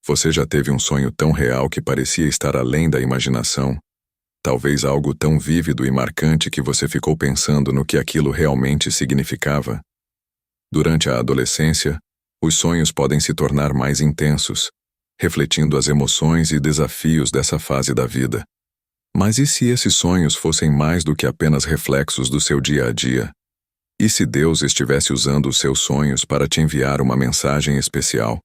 Você já teve um sonho tão real que parecia estar além da imaginação? Talvez algo tão vívido e marcante que você ficou pensando no que aquilo realmente significava? Durante a adolescência, os sonhos podem se tornar mais intensos, refletindo as emoções e desafios dessa fase da vida. Mas e se esses sonhos fossem mais do que apenas reflexos do seu dia a dia? E se Deus estivesse usando os seus sonhos para te enviar uma mensagem especial?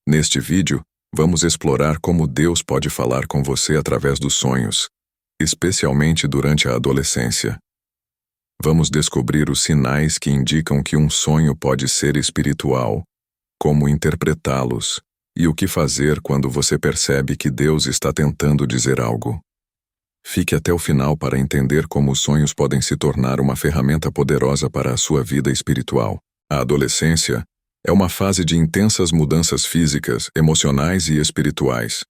Neste vídeo, vamos explorar como Deus pode falar com você através dos sonhos, especialmente durante a adolescência. Vamos descobrir os sinais que indicam que um sonho pode ser espiritual, como interpretá-los, e o que fazer quando você percebe que Deus está tentando dizer algo. Fique até o final para entender como os sonhos podem se tornar uma ferramenta poderosa para a sua vida espiritual. A adolescência é uma fase de intensas mudanças físicas, emocionais e espirituais.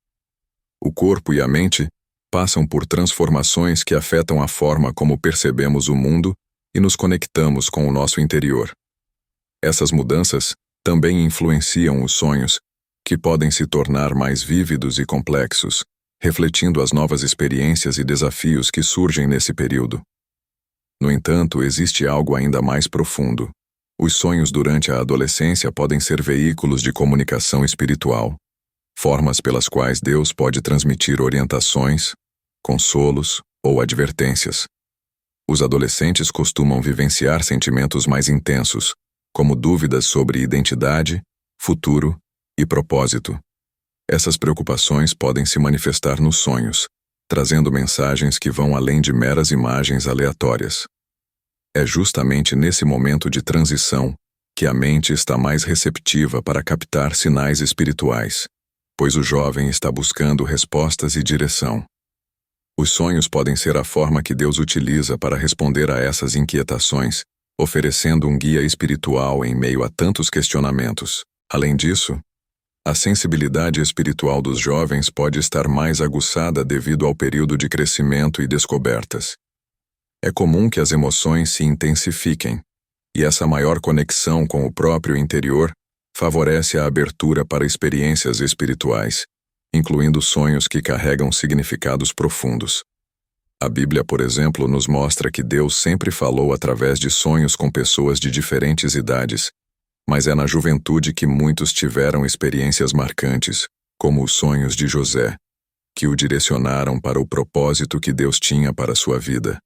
O corpo e a mente passam por transformações que afetam a forma como percebemos o mundo e nos conectamos com o nosso interior. Essas mudanças também influenciam os sonhos, que podem se tornar mais vívidos e complexos, refletindo as novas experiências e desafios que surgem nesse período. No entanto, existe algo ainda mais profundo. Os sonhos durante a adolescência podem ser veículos de comunicação espiritual, formas pelas quais Deus pode transmitir orientações, consolos ou advertências. Os adolescentes costumam vivenciar sentimentos mais intensos, como dúvidas sobre identidade, futuro e propósito. Essas preocupações podem se manifestar nos sonhos, trazendo mensagens que vão além de meras imagens aleatórias. É justamente nesse momento de transição que a mente está mais receptiva para captar sinais espirituais, pois o jovem está buscando respostas e direção. Os sonhos podem ser a forma que Deus utiliza para responder a essas inquietações, oferecendo um guia espiritual em meio a tantos questionamentos. Além disso, a sensibilidade espiritual dos jovens pode estar mais aguçada devido ao período de crescimento e descobertas. É comum que as emoções se intensifiquem, e essa maior conexão com o próprio interior favorece a abertura para experiências espirituais, incluindo sonhos que carregam significados profundos. A Bíblia, por exemplo, nos mostra que Deus sempre falou através de sonhos com pessoas de diferentes idades, mas é na juventude que muitos tiveram experiências marcantes, como os sonhos de José, que o direcionaram para o propósito que Deus tinha para sua vida.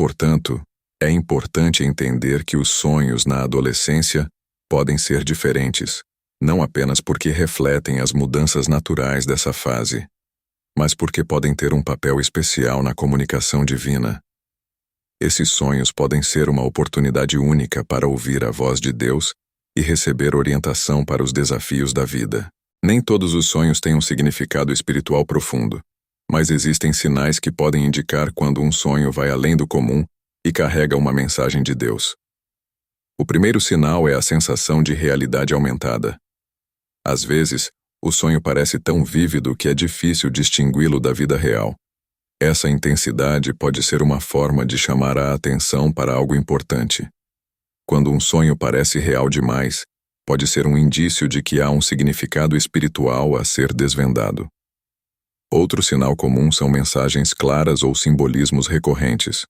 Portanto, é importante entender que os sonhos na adolescência podem ser diferentes, não apenas porque refletem as mudanças naturais dessa fase, mas porque podem ter um papel especial na comunicação divina. Esses sonhos podem ser uma oportunidade única para ouvir a voz de Deus e receber orientação para os desafios da vida. Nem todos os sonhos têm um significado espiritual profundo, mas existem sinais que podem indicar quando um sonho vai além do comum e carrega uma mensagem de Deus. O primeiro sinal é a sensação de realidade aumentada. Às vezes, o sonho parece tão vívido que é difícil distingui-lo da vida real. Essa intensidade pode ser uma forma de chamar a atenção para algo importante. Quando um sonho parece real demais, pode ser um indício de que há um significado espiritual a ser desvendado. Outro sinal comum são mensagens claras ou simbolismos recorrentes.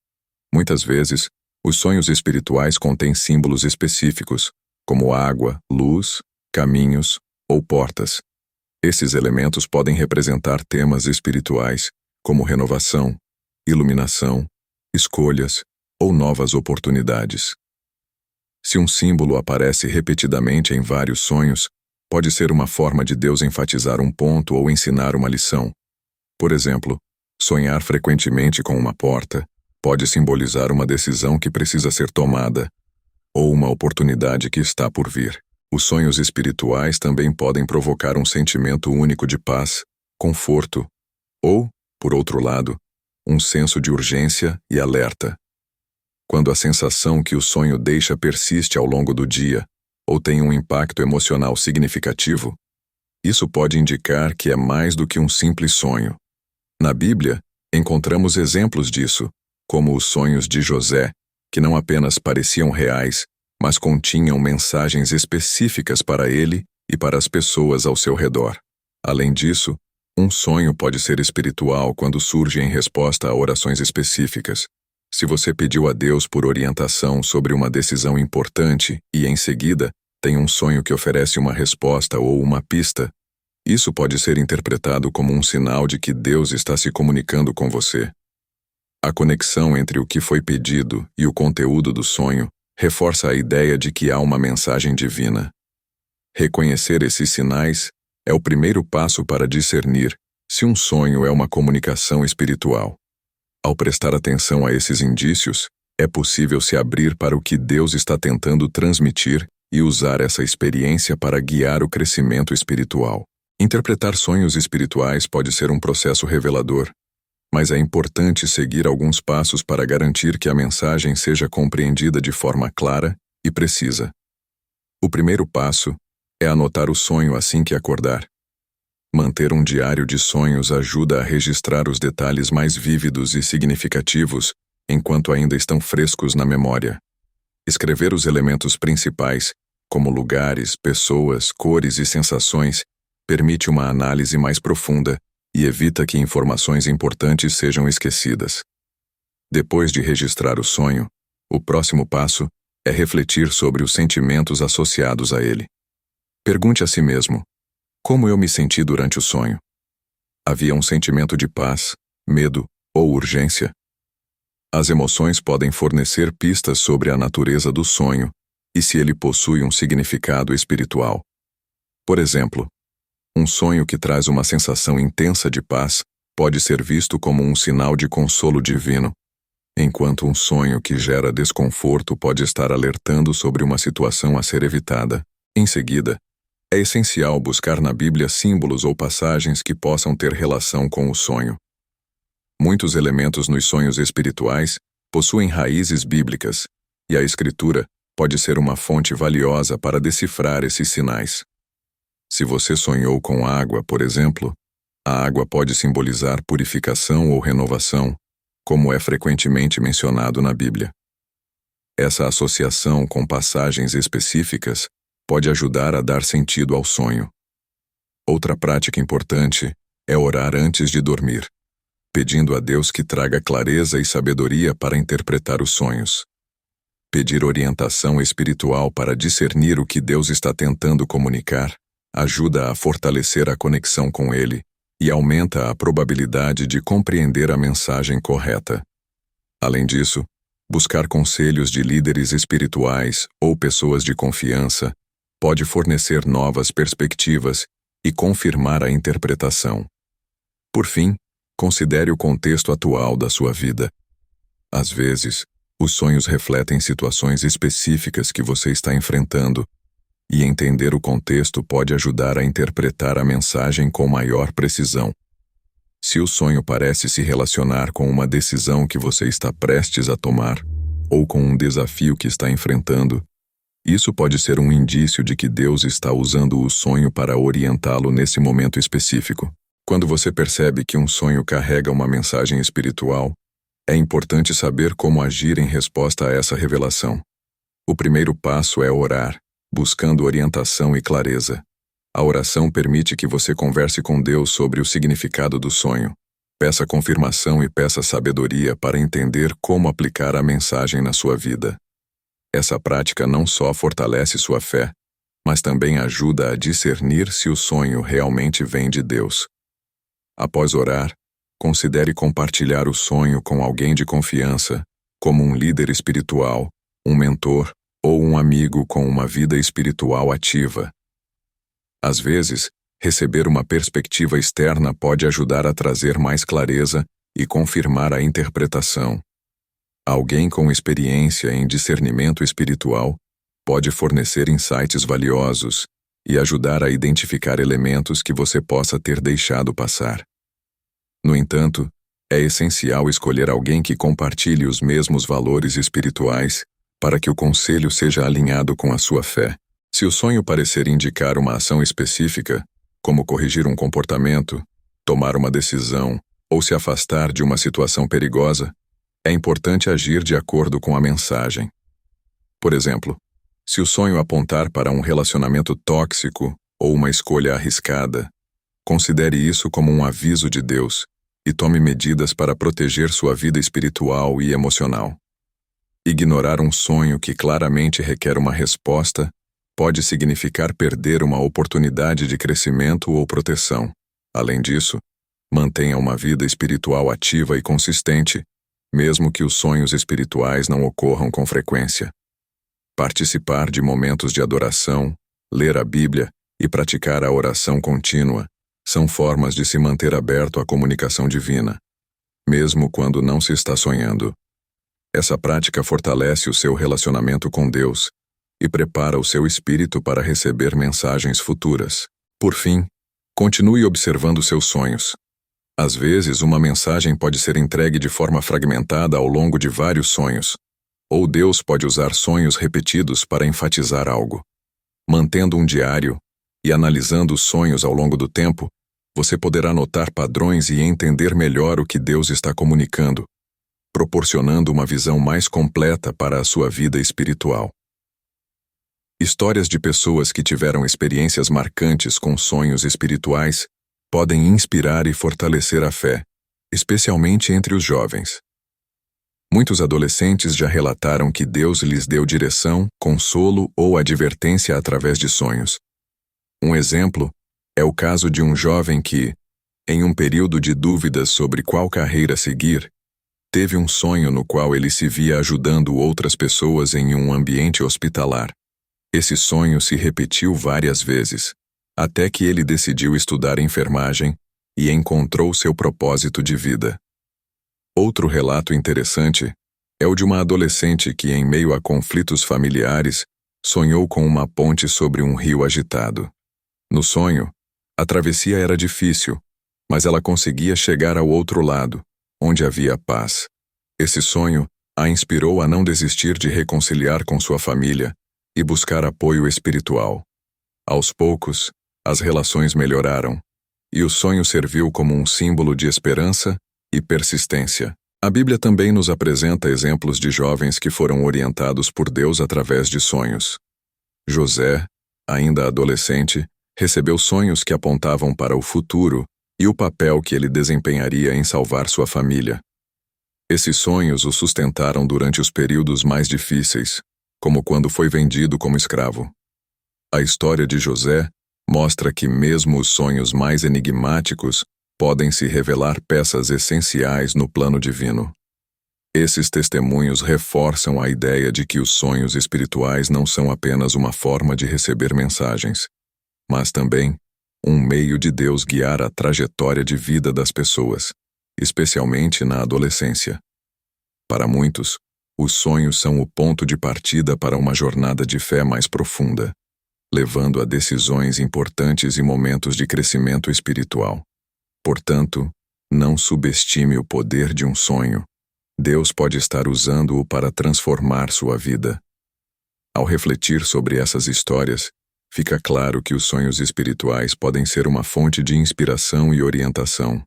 Muitas vezes, os sonhos espirituais contêm símbolos específicos, como água, luz, caminhos ou portas. Esses elementos podem representar temas espirituais, como renovação, iluminação, escolhas ou novas oportunidades. Se um símbolo aparece repetidamente em vários sonhos, pode ser uma forma de Deus enfatizar um ponto ou ensinar uma lição. Por exemplo, sonhar frequentemente com uma porta pode simbolizar uma decisão que precisa ser tomada, ou uma oportunidade que está por vir. Os sonhos espirituais também podem provocar um sentimento único de paz, conforto, ou, por outro lado, um senso de urgência e alerta. Quando a sensação que o sonho deixa persiste ao longo do dia, ou tem um impacto emocional significativo, isso pode indicar que é mais do que um simples sonho. Na Bíblia, encontramos exemplos disso, como os sonhos de José, que não apenas pareciam reais, mas continham mensagens específicas para ele e para as pessoas ao seu redor. Além disso, um sonho pode ser espiritual quando surge em resposta a orações específicas. Se você pediu a Deus por orientação sobre uma decisão importante e, em seguida, tem um sonho que oferece uma resposta ou uma pista, isso pode ser interpretado como um sinal de que Deus está se comunicando com você. A conexão entre o que foi pedido e o conteúdo do sonho reforça a ideia de que há uma mensagem divina. Reconhecer esses sinais é o primeiro passo para discernir se um sonho é uma comunicação espiritual. Ao prestar atenção a esses indícios, é possível se abrir para o que Deus está tentando transmitir e usar essa experiência para guiar o crescimento espiritual. Interpretar sonhos espirituais pode ser um processo revelador, mas é importante seguir alguns passos para garantir que a mensagem seja compreendida de forma clara e precisa. O primeiro passo é anotar o sonho assim que acordar. Manter um diário de sonhos ajuda a registrar os detalhes mais vívidos e significativos enquanto ainda estão frescos na memória. Escrever os elementos principais, como lugares, pessoas, cores e sensações, permite uma análise mais profunda e evita que informações importantes sejam esquecidas. Depois de registrar o sonho, o próximo passo é refletir sobre os sentimentos associados a ele. Pergunte a si mesmo: como eu me senti durante o sonho? Havia um sentimento de paz, medo ou urgência? As emoções podem fornecer pistas sobre a natureza do sonho e se ele possui um significado espiritual. Por exemplo, um sonho que traz uma sensação intensa de paz pode ser visto como um sinal de consolo divino, enquanto um sonho que gera desconforto pode estar alertando sobre uma situação a ser evitada. Em seguida, é essencial buscar na Bíblia símbolos ou passagens que possam ter relação com o sonho. Muitos elementos nos sonhos espirituais possuem raízes bíblicas, e a Escritura pode ser uma fonte valiosa para decifrar esses sinais. Se você sonhou com água, por exemplo, a água pode simbolizar purificação ou renovação, como é frequentemente mencionado na Bíblia. Essa associação com passagens específicas pode ajudar a dar sentido ao sonho. Outra prática importante é orar antes de dormir, pedindo a Deus que traga clareza e sabedoria para interpretar os sonhos. Pedir orientação espiritual para discernir o que Deus está tentando comunicar ajuda a fortalecer a conexão com Ele e aumenta a probabilidade de compreender a mensagem correta. Além disso, buscar conselhos de líderes espirituais ou pessoas de confiança pode fornecer novas perspectivas e confirmar a interpretação. Por fim, considere o contexto atual da sua vida. Às vezes, os sonhos refletem situações específicas que você está enfrentando, e entender o contexto pode ajudar a interpretar a mensagem com maior precisão. Se o sonho parece se relacionar com uma decisão que você está prestes a tomar, ou com um desafio que está enfrentando, isso pode ser um indício de que Deus está usando o sonho para orientá-lo nesse momento específico. Quando você percebe que um sonho carrega uma mensagem espiritual, é importante saber como agir em resposta a essa revelação. O primeiro passo é orar, buscando orientação e clareza. A oração permite que você converse com Deus sobre o significado do sonho. Peça confirmação e peça sabedoria para entender como aplicar a mensagem na sua vida. Essa prática não só fortalece sua fé, mas também ajuda a discernir se o sonho realmente vem de Deus. Após orar, considere compartilhar o sonho com alguém de confiança, como um líder espiritual, um mentor ou um amigo com uma vida espiritual ativa. Às vezes, receber uma perspectiva externa pode ajudar a trazer mais clareza e confirmar a interpretação. Alguém com experiência em discernimento espiritual pode fornecer insights valiosos e ajudar a identificar elementos que você possa ter deixado passar. No entanto, é essencial escolher alguém que compartilhe os mesmos valores espirituais para que o conselho seja alinhado com a sua fé. Se o sonho parecer indicar uma ação específica, como corrigir um comportamento, tomar uma decisão ou se afastar de uma situação perigosa, é importante agir de acordo com a mensagem. Por exemplo, se o sonho apontar para um relacionamento tóxico ou uma escolha arriscada, considere isso como um aviso de Deus e tome medidas para proteger sua vida espiritual e emocional. Ignorar um sonho que claramente requer uma resposta pode significar perder uma oportunidade de crescimento ou proteção. Além disso, mantenha uma vida espiritual ativa e consistente, mesmo que os sonhos espirituais não ocorram com frequência. Participar de momentos de adoração, ler a Bíblia e praticar a oração contínua são formas de se manter aberto à comunicação divina, mesmo quando não se está sonhando. Essa prática fortalece o seu relacionamento com Deus e prepara o seu espírito para receber mensagens futuras. Por fim, continue observando seus sonhos. Às vezes, uma mensagem pode ser entregue de forma fragmentada ao longo de vários sonhos, ou Deus pode usar sonhos repetidos para enfatizar algo. Mantendo um diário e analisando os sonhos ao longo do tempo, você poderá notar padrões e entender melhor o que Deus está comunicando, proporcionando uma visão mais completa para a sua vida espiritual. Histórias de pessoas que tiveram experiências marcantes com sonhos espirituais podem inspirar e fortalecer a fé, especialmente entre os jovens. Muitos adolescentes já relataram que Deus lhes deu direção, consolo ou advertência através de sonhos. Um exemplo é o caso de um jovem que, em um período de dúvidas sobre qual carreira seguir, teve um sonho no qual ele se via ajudando outras pessoas em um ambiente hospitalar. Esse sonho se repetiu várias vezes, até que ele decidiu estudar enfermagem e encontrou seu propósito de vida. Outro relato interessante é o de uma adolescente que, em meio a conflitos familiares, sonhou com uma ponte sobre um rio agitado. No sonho, a travessia era difícil, mas ela conseguia chegar ao outro lado, onde havia paz. Esse sonho a inspirou a não desistir de reconciliar com sua família e buscar apoio espiritual. Aos poucos, as relações melhoraram, e o sonho serviu como um símbolo de esperança e persistência. A Bíblia também nos apresenta exemplos de jovens que foram orientados por Deus através de sonhos. José, ainda adolescente, recebeu sonhos que apontavam para o futuro e o papel que ele desempenharia em salvar sua família. Esses sonhos o sustentaram durante os períodos mais difíceis, como quando foi vendido como escravo. A história de José mostra que mesmo os sonhos mais enigmáticos podem se revelar peças essenciais no plano divino. Esses testemunhos reforçam a ideia de que os sonhos espirituais não são apenas uma forma de receber mensagens, mas também um meio de Deus guiar a trajetória de vida das pessoas, especialmente na adolescência. Para muitos, os sonhos são o ponto de partida para uma jornada de fé mais profunda, levando a decisões importantes e momentos de crescimento espiritual. Portanto, não subestime o poder de um sonho. Deus pode estar usando-o para transformar sua vida. Ao refletir sobre essas histórias, fica claro que os sonhos espirituais podem ser uma fonte de inspiração e orientação.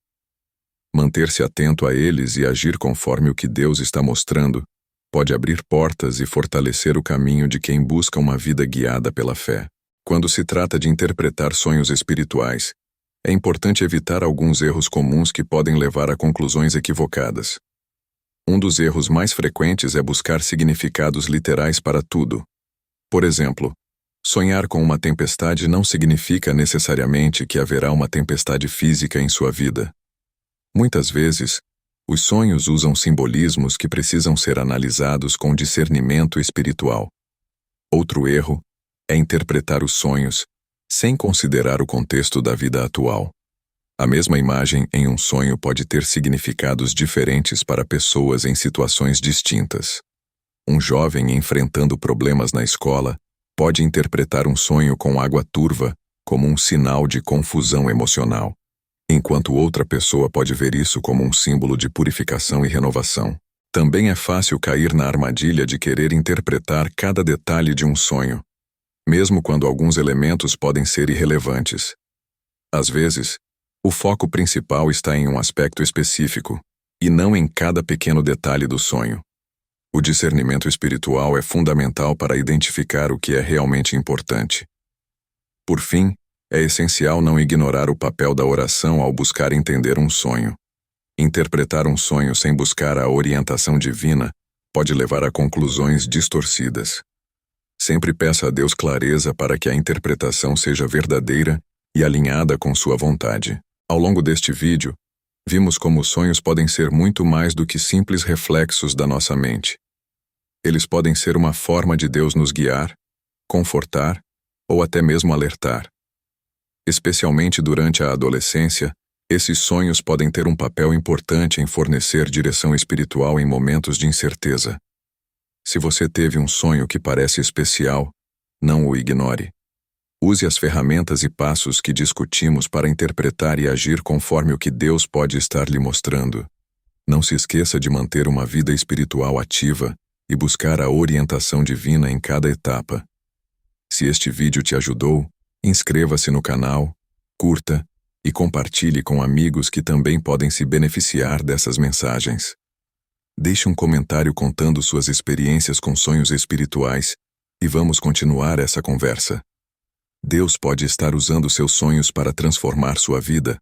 Manter-se atento a eles e agir conforme o que Deus está mostrando pode abrir portas e fortalecer o caminho de quem busca uma vida guiada pela fé. Quando se trata de interpretar sonhos espirituais, é importante evitar alguns erros comuns que podem levar a conclusões equivocadas. Um dos erros mais frequentes é buscar significados literais para tudo. Por exemplo, sonhar com uma tempestade não significa necessariamente que haverá uma tempestade física em sua vida. Muitas vezes, os sonhos usam simbolismos que precisam ser analisados com discernimento espiritual. Outro erro é interpretar os sonhos sem considerar o contexto da vida atual. A mesma imagem em um sonho pode ter significados diferentes para pessoas em situações distintas. Um jovem enfrentando problemas na escola pode interpretar um sonho com água turva como um sinal de confusão emocional, enquanto outra pessoa pode ver isso como um símbolo de purificação e renovação. Também é fácil cair na armadilha de querer interpretar cada detalhe de um sonho, mesmo quando alguns elementos podem ser irrelevantes. Às vezes, o foco principal está em um aspecto específico, e não em cada pequeno detalhe do sonho. O discernimento espiritual é fundamental para identificar o que é realmente importante. Por fim, É essencial não ignorar o papel da oração ao buscar entender um sonho. Interpretar um sonho sem buscar a orientação divina pode levar a conclusões distorcidas. Sempre peça a Deus clareza para que a interpretação seja verdadeira e alinhada com sua vontade. Ao longo deste vídeo, vimos como os sonhos podem ser muito mais do que simples reflexos da nossa mente. Eles podem ser uma forma de Deus nos guiar, confortar ou até mesmo alertar. Especialmente durante a adolescência, esses sonhos podem ter um papel importante em fornecer direção espiritual em momentos de incerteza. Se você teve um sonho que parece especial, não o ignore. Use as ferramentas e passos que discutimos para interpretar e agir conforme o que Deus pode estar lhe mostrando. Não se esqueça de manter uma vida espiritual ativa e buscar a orientação divina em cada etapa. Se este vídeo te ajudou, inscreva-se no canal, curta e compartilhe com amigos que também podem se beneficiar dessas mensagens. Deixe um comentário contando suas experiências com sonhos espirituais e vamos continuar essa conversa. Deus pode estar usando seus sonhos para transformar sua vida,